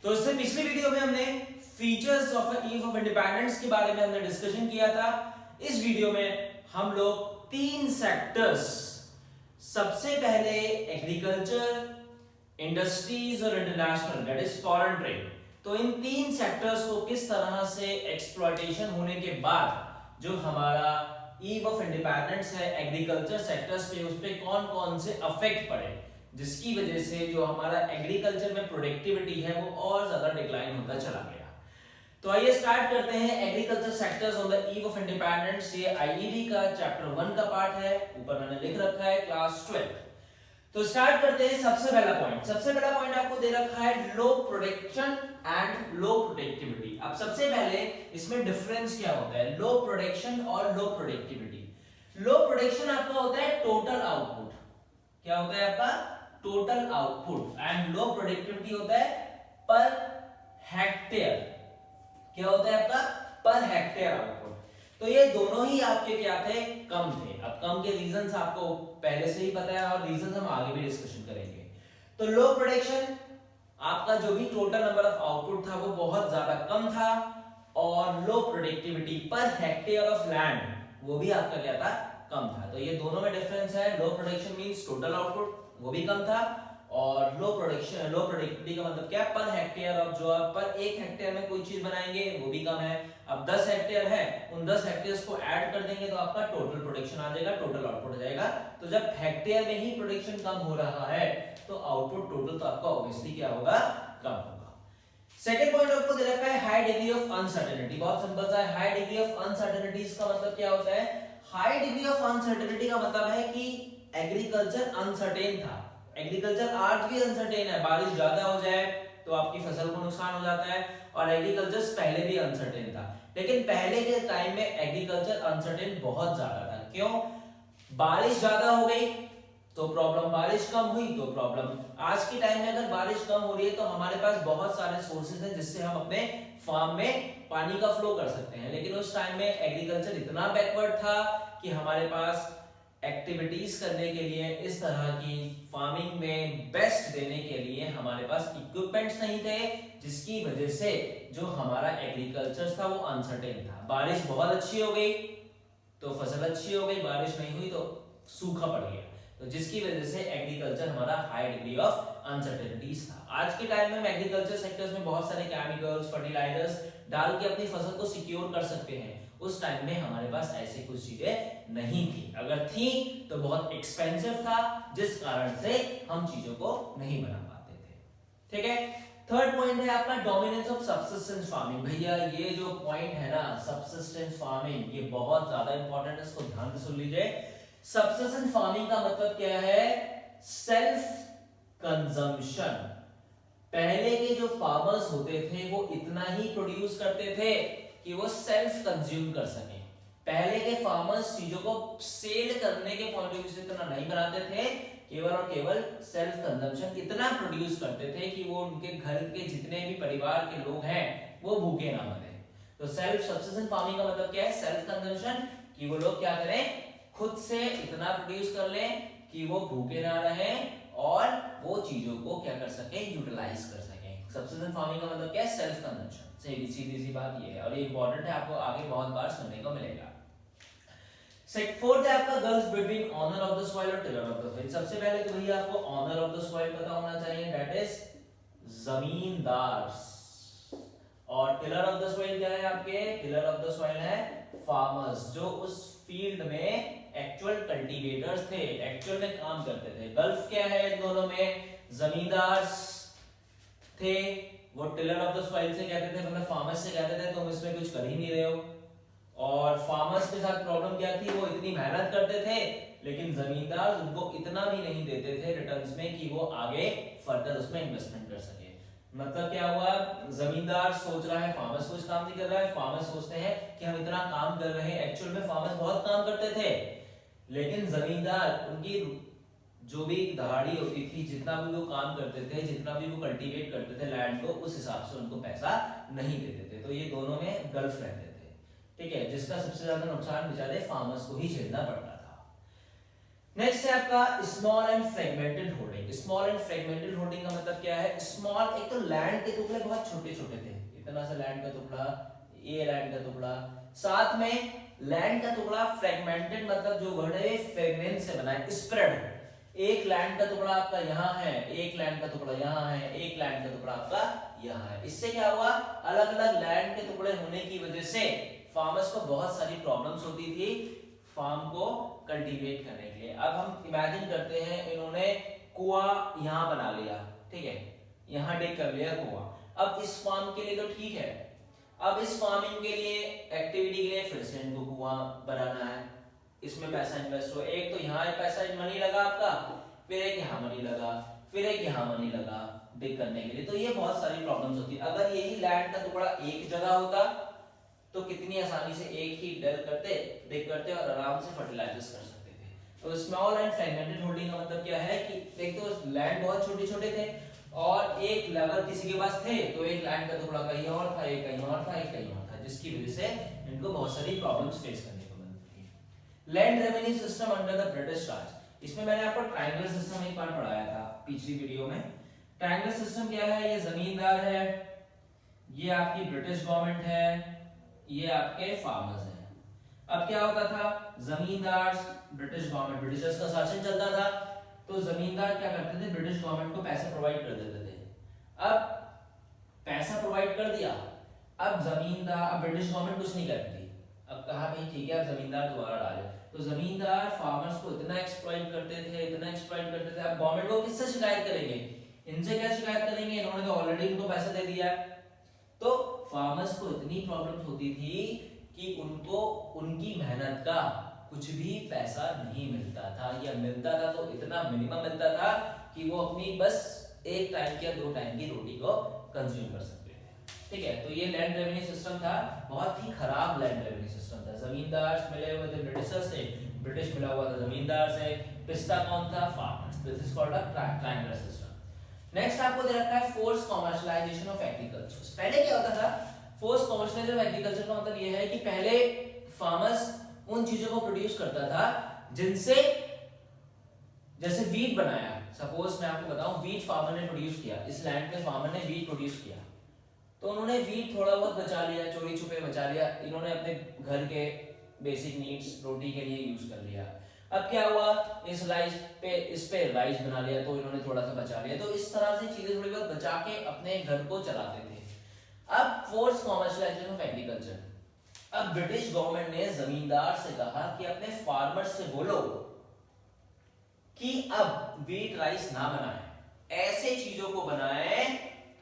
तो इससे पिछली वीडियो में हमने features of eve of independence के बारे में हमने डिस्कशन किया था। इस वीडियो में हम लोग तीन सेक्टर्स, सबसे पहले एग्रीकल्चर, इंडस्ट्रीज और international that is foreign trade, तो इन तीन सेक्टर्स को किस तरह से एक्सप्लॉयटेशन होने के बाद जो हमारा ईव ऑफ इंडिपेंडेंस है एग्रीकल्चर सेक्टर्स पे, उस पे कौन कौन से अफेक्ट पड़े, जिसकी वजह से जो हमारा एग्रीकल्चर में प्रोडक्टिविटी है वो और ज्यादा डिक्लाइन होता चला गया। तो आइए स्टार्ट करते हैं agriculture sectors on the eve of independence. ये आईईडी का चैप्टर 1 का पार्ट है, ऊपर मैंने लिख रखा है क्लास 12। तो स्टार्ट करते हैं। सबसे पहला पॉइंट आपको दे रखा है लो प्रोडक्शन एंड लो प्रोडक्टिविटी। अब सबसे पहले इसमें डिफरेंस क्या होता है लो प्रोडक्शन और लो प्रोडक्टिविटी। लो प्रोडक्शन आपका होता है टोटल आउटपुट, क्या होता है आपका total output, and low productivity होता है पर हेक्टेयर, क्या होता है आपका पर हेक्टेयर आउटपुट। तो ये दोनों ही आपके क्या थे, कम थे। अब कम के रीजंस आपको पहले से ही पता है और रीजंस हम आगे भी डिस्कशन करेंगे। तो लो प्रोडक्शन, आपका जो भी टोटल नंबर ऑफ आउटपुट था वो बहुत ज्यादा कम था, और लो productivity per hectare of land वो भी आपका क्या था, कम था। तो ये दोनों में डिफरेंस है। लो प्रोडक्शन मींस टोटल आउटपुट वो भी कम था, और लो प्रोडक्टिविटी का मतलब क्या, पर हेक्टेयर ऑफ जो आप पर एक हेक्टेयर में कोई चीज बनाएंगे वो भी कम है। अब 10 हेक्टेयर है, उन 10 हेक्टेयर्स को ऐड कर देंगे तो आपका टोटल प्रोडक्शन आ जाएगा, टोटल आउटपुट आ जाएगा। तो जब हेक्टेयर में ही प्रोडक्शन कम हो रहा है तो आउटपुट टोटल तो आपका ऑब्वियसली क्या होगा, कम होगा। सेकंड पॉइंट आपको दे रखा है हाई डिग्री ऑफ अनसर्टेनिटी। बहुत सिंपल सा है, हाई डिग्री ऑफ अनसर्टेनिटी इसका मतलब क्या होता है, हाई डिग्री ऑफ अनसर्टेनिटी का मतलब है कि एग्रीकल्चर अनसर्टेन था, एग्रीकल्चर आज भी अनसर्टेन है। बारिश ज्यादा हो जाए तो आपकी फसल को नुकसान हो जाता है, और एग्रीकल्चर पहले भी अनसर्टेन था। लेकिन पहले के टाइम में एग्रीकल्चर अनसर्टेन बहुत ज्यादा था। क्यों, बारिश ज्यादा हो गई तो प्रॉब्लम, बारिश कम हुई तो प्रॉब्लम। आज के टाइम में अगर बारिश कम हो रही है तो हमारे पास बहुत सारे सोर्सेज हैं जिससे हम अपने फार्म में पानी का फ्लो कर सकते हैं। लेकिन उस टाइम में एग्रीकल्चर इतना बैकवर्ड था कि हमारे पास एक्टिविटीज करने के लिए, इस तरह की फार्मिंग में बेस्ट देने के लिए हमारे पास इक्विपमेंट्स नहीं थे, जिसकी वजह से जो हमारा एग्रीकल्चर था वो अनसर्टेन था। बारिश बहुत अच्छी हो गई तो फसल अच्छी हो गई, बारिश नहीं हुई तो सूखा पड़ गया, तो जिसकी वजह से एग्रीकल्चर हमारा हाई डिग्री ऑफ अनसर्टेनिटीज था। आज के टाइम में एग्रीकल्चर सेक्टर्स में बहुत सारे केमिकल्स, फर्टिलाइजर्स डाल के अपनी फसल को सिक्योर कर सकते हैं। उस टाइम में हमारे पास ऐसी कुछ चीजें नहीं थी, अगर थी तो बहुत एक्सपेंसिव था, जिस कारण से हम चीजों को नहीं बना पाते थे। ठीक है। थर्ड पॉइंट है आपका डोमिनेंस ऑफ सबसिस्टेंस फार्मिंग। भैया ये जो पॉइंट है ना सबसिस्टेंस फार्मिंग, ये बहुत ज्यादा इंपॉर्टेंट है, इसको ध्यान से सुन लीजिए। सबसिस्टेंस फार्मिंग का मतलब क्या है, सेल्फ कंजम्पशन। पहले के जो फार्मर्स होते थे वो इतना ही प्रोड्यूस करते थे कि वो सेल्फ कंज्यूम कर सके। पहले के फार्मर्स चीजों को सेल करने के पॉइंट ऑफ व्यू से इतना नहीं बनाते थे, केवल और केवल सेल्फ कंजम्पशन इतना प्रोड्यूस करते थे कि वो उनके घर के जितने भी परिवार के लोग हैं वो भूखे ना मरे। तो सेल्फ सब्सिस्टेंस फार्मिंग का मतलब क्या है, सेल्फ कंजम्पशन, कि वो लोग क्या करें, खुद से इतना प्रोड्यूस कर लें कि वो भूखे ना रहें और वो चीजों को क्या कर सके, यूटिलाइज कर सके। सब्सिस्टेंस फार्मिंग का मतलब क्या है, सेल्फ कंजम्पशन। सीधी सी बात ये है, और ये इंपॉर्टेंट है, आपको आगे बहुत बार सुनने को मिलेगा। फोर्थ है आपका gulf between owner of the soil और टिलर ऑफ द सॉइल। सबसे पहले तो भैया आपको ऑनर ऑफ द सॉइल पता होना चाहिए, दैट इज जमींदार, और टिलर ऑफ द सॉइल क्या है आपके, टिलर ऑफ द सॉइल है फार्मर्स, जो उस फील्ड में एक्चुअल कल्टीवेटर्स थे, एक्चुअल में काम करते थे। गल्फ क्या है इन दोनों में, जमींदार थे, वो टिलर ऑफ द सॉइल से कहते थे, मतलब फार्मर्स से कहते थे तुम इसमें कुछ कर ही नहीं रहे हो। और फार्मर्स के साथ प्रॉब्लम क्या थी, वो इतनी मेहनत करते थे लेकिन जमींदार उनको इतना भी नहीं देते थे रिटर्न्स में कि वो आगे फर्दर उसमें इन्वेस्टमेंट कर सके। मतलब क्या हुआ, जमींदार सोच रहा है फार्मर्स कुछ काम नहीं कर रहा है, फार्मर्स सोचते हैं कि हम इतना काम कर रहे हैं, एक्चुअल में फार्मर्स बहुत काम करते थे, लेकिन जमींदार उनकी जो भी दहाड़ी होती थी, जितना भी वो काम करते थे, जितना भी वो कल्टीवेट करते थे लैंड को, उस हिसाब से उनको पैसा नहीं देते थे। तो ये दोनों में गल्फ रहते थे। ठीक है, जिसका सबसे ज्यादा नुकसान बेचारे फार्मर्स को ही झेलना पड़ता था। नेक्स्ट है आपका small and fragmented holding. Small and fragmented holding का मतलब क्या है? स्मॉल, एक तो लैंड के टुकड़े बहुत छोटे छोटे थे, इतना सा लैंड का टुकड़ा, ये लैंड का टुकड़ा, साथ में लैंड का टुकड़ा फ्रेगमेंटेड मतलब जो वर्ड है फ्रेगमेंट से बना है, स्प्रेड। एक लैंड का टुकड़ा आपका यहाँ है, एक लैंड का टुकड़ा यहाँ है, एक लैंड का टुकड़ा आपका यहाँ है। इससे क्या हुआ? अलग अलग लैंड के टुकड़े होने की वजह से फार्मर्स को बहुत सारी प्रॉब्लम्स होती थी फार्म को कल्टीवेट करने के लिए। अब हम इमेजिन करते हैं इन्होंने कुआं यहाँ बना लिया, ठीक है, यहाँ डिग कर लिया कुआं। अब इस फार्म के लिए तो ठीक है, अब इस फार्मिंग के लिए एक्टिविटी के लिए फिर से इनको कुआं बनाना है, इसमें पैसा इन्वेस्ट हो, एक तो यहाँ पैसा मनी लगा आपका, फिर एक यहाँ मनी लगा, फिर एक यहाँ मनी लगा डिग करने के लिए। तो ये बहुत सारी प्रॉब्लम्स होती है। अगर यही लैंड का टुकड़ा एक जगह होता तो कितनी आसानी से एक ही डिग करते और आराम से फर्टिलाइजर्स कर सकते थे। तो स्मॉल एंड फ्रेगमेंटेड होल्डिंग का मतलब क्या है कि एक तो लैंड बहुत छोटे छोटे थे और एक लेवल किसी के पास थे, तो एक लैंड का टुकड़ा कहीं और था, एक कहीं और था, एक कहीं और था, जिसकी वजह से इनको बहुत सारी प्रॉब्लम्स फेस करने को मिलती है। Land revenue system under the British Raj. इसमें मैंने आपको ट्रायंगल सिस्टम एक बार पढ़ाया था पिछली वीडियो में। ट्रायंगल सिस्टम क्या है? ये जमींदार है, ये आपकी ब्रिटिश गवर्नमेंट है, ये आपके फार्मर्स हैं। अब क्या होता था? जमींदार, ब्रिटिश गवर्नमेंट, ब्रिटिशर्स का शासन चलता था, तो जमींदार क्या करते थे? ब्रिटिश गवर्नमेंट को पैसे प्रोवाइड कर देते थे। अब पैसा प्रोवाइड कर दिया, अब ब्रिटिश गवर्नमेंट कुछ नहीं करती थी। अब कहा भाई ठीक है, अब जमींदार दोबारा डाले, तो जमींदार फार्मर्स को इतना एक्सप्लॉइट करते थे, इतना एक्सप्लॉइट करते थे। अब गवर्नमेंट को किससे शिकायत करेंगे? इनसे क्या शिकायत करेंगे? इन्होंने तो ऑलरेडी इनको पैसा दे दिया है। तो फार्मर्स को इतनी प्रॉब्लम्स होती थी कि उनको उनकी मेहनत का कुछ भी पैसा नहीं मिलता था, या मिलता था तो इतना मिनिमम मिलता था कि वो अपनी बस एक टाइम या दो टाइम की रोटी को कंज्यूम कर सकते थे। ठीक है, तो ये लैंड रेवेन्यू सिस्टम था, बहुत ही खराब लैंड रेवेन्यू सिस्टम था। जमींदार मिले हुए थे ब्रिटिशर्स से, ब्रिटिश मिला हुआ था जमींदार से, पिस्ता कौन था? Farmers. This is called a triangular system. Next आपको दे रखा है फोर्स कमर्शियलाइजेशन ऑफ एग्रीकल्चर। पहले क्या होता था? फोर्स कमर्शियलाइजेशन ऑफ एग्रीकल्चर का मतलब ये है कि पहले फार्मर्स उन चीजों को प्रोड्यूस करता था जिनसे, जैसे वीट बनाया, सपोज मैं आपको बताऊं वीट फार्मर ने प्रोड्यूस किया, इस लैंड पे फार्मर ने वीट प्रोड्यूस किया, तो उन्होंने वीट थोड़ा बहुत बचा लिया, चोरी छुपे बचा लिया, इन्होंने अपने घर के बेसिक नीड्स रोटी के लिए यूज कर लिया। अब क्या हुआ? इस पे राइस बना लिया, तो इन्होंने थोड़ा सा बचा लिया। तो इस तरह से चीजें थोड़ी बहुत बचा के अपने घर को चलाते थे। अब फोर्स कमर्शियलाइजेशन ऑफ एग्रीकल्चर। अब ब्रिटिश गवर्नमेंट ने जमींदार से कहा कि अपने फार्मर्स से बोलो कि अब वीट राइस ना बनाए, ऐसे चीजों को बनाए।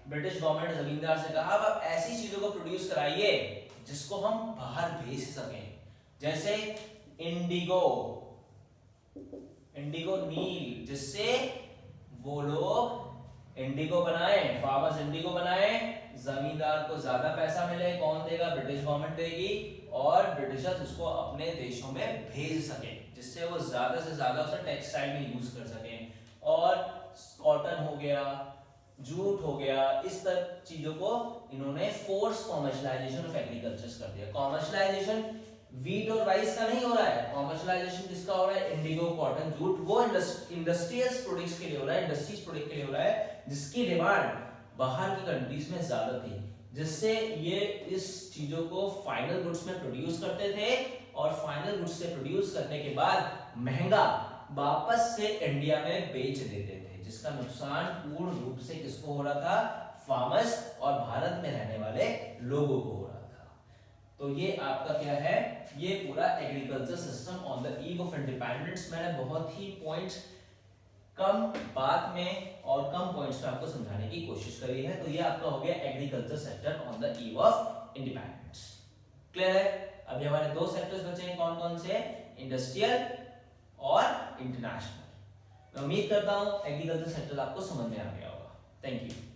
ब्रिटिश गवर्नमेंट ने जमींदार से कहा अब ऐसी चीजों को प्रोड्यूस कराइए जिसको हम बाहर भेज सकें, जैसे इंडिगो नील, जिससे वो लोग इंडिगो बनाए, फार्मर्स इंडिगो बनाए, जमींदार को ज्यादा पैसा मिले। कौन देगा? ब्रिटिश गवर्नमेंट देगी, और ब्रिटिशर्स उसको अपने देशों में भेज सके, जिससे वो ज्यादा से ज्यादा उसे टेक्सटाइल में यूज कर सके। और कॉटन हो गया, जूट हो गया, इस तरह चीजों को इन्होंने फोर्स कॉमर्शियलाइजेशन ऑफ एग्रीकल्चर कर दिया। कॉमर्शियलाइजेशन वीट और राइस का नहीं हो रहा है, कॉमर्शियलाइजेशन किसका हो रहा है? इंडिगो, कॉटन, जूट, वो इंडस्ट्रियल प्रोडक्ट्स के लिए हो रहा है, इंडस्ट्रीज प्रोडक्ट के लिए हो रहा है, जिसकी डिमांड बाहर की कंट्रीज में ज्यादा थी, जिससे ये इस चीजों को फाइनल गुड्स में प्रोड्यूस करते थे, और फाइनल गुड्स से प्रोड्यूस करने के बाद महंगा वापस से इंडिया में बेच देते थे, जिसका नुकसान पूर्ण रूप से किसको हो रहा था? फार्मर्स और भारत में रहने वाले लोगों को हो रहा था। तो ये आपका क्या है? ये पूरा agriculture system on the eve of independence. मैंने बहुत ही पॉइंट्स कम बात में और कम पॉइंट्स में आपको समझाने की कोशिश करी है। तो ये आपका हो गया agriculture sector on the eve of independence. Clear है? अभी हमारे दो सेक्टर्स बचे हैं, कौन कौन से? इंडस्ट्रियल और इंटरनेशनल। मैं उम्मीद करता हूं एग्रीकल्चर सेक्टर आपको समझ में आ गया होगा। Thank you.